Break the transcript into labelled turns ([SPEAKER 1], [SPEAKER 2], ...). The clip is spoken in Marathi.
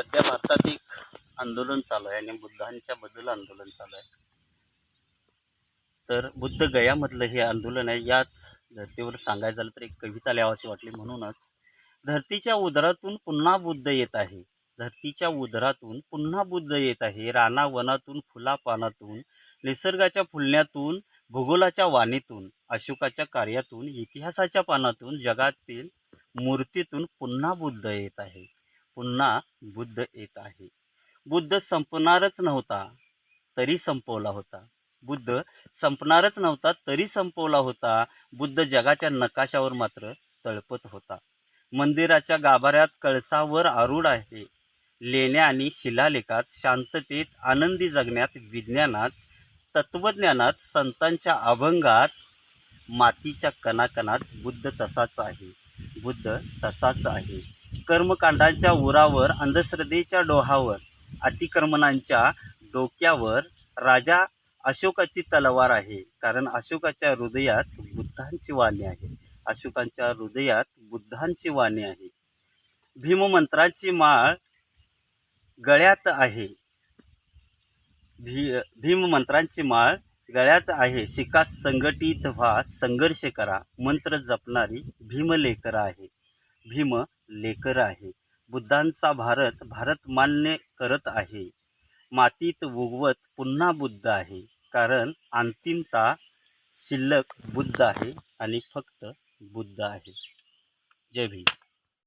[SPEAKER 1] सध्या भारतात एक आंदोलन चालू आहे आणि बुद्धांच्या बद्दल आंदोलन चालू आहे. तर बुद्ध गयामधलं हे आंदोलन आहे. याच धर्तीवर सांगायचं झालं तर एक कविता लिहावीशी वाटली. म्हणूनच धरतीच्या उदरातून पुन्हा बुद्ध येत आहे. धरतीच्या उदरातून पुन्हा बुद्ध येत आहे. रानावनातून फुलापानातून निसर्गाच्या फुलण्यातून भूगोलाच्या वाणीतून अशोकाच्या कार्यातून इतिहासाच्या पानातून जगातील मूर्तीतून पुन्हा बुद्ध येत आहे. पुन्हा बुद्ध येत आहे. बुद्ध संपणारच नव्हता तरी संपवला होता. बुद्ध संपणारच नव्हता तरी संपवला होता. बुद्ध जगाच्या नकाशावर मात्र तळपत होता. मंदिराच्या गाभाऱ्यात कळसावर आरूढ आहे. लेण्या आणि शिलालेखात, शांततेत, आनंदी जगण्यात, विज्ञानात, तत्वज्ञानात, संतांच्या अभंगात, मातीच्या कणाकणात बुद्ध तसाच आहे. बुद्ध तसाच आहे. कर्मकांडांच्या उरावर, अंधश्रद्धेच्या डोहावर, अतिक्रमणांच्या डोक्यावर राजा अशोकाची तलवार आहे. कारण अशोकाच्या हृदयात बुद्धांची वाणी आहे. अशोकाच्या हृदयात बुद्धांची वाणी आहे. भीममंत्राची माळ गळ्यात आहे. भीममंत्रांची माळ गळ्यात आहे. शिका, संघटित व्हा, संघर्ष करा. मंत्र जपणारी भीमलेकर आहे. भीम लेकर आहे. बुद्धांचा भारत भारत मान्य करत आहे. मातीत उगवत पुन्हा बुद्ध आहे. कारण अंतिमता शिल्लक बुद्ध आहे आणि फक्त बुद्ध आहे. जय भीम.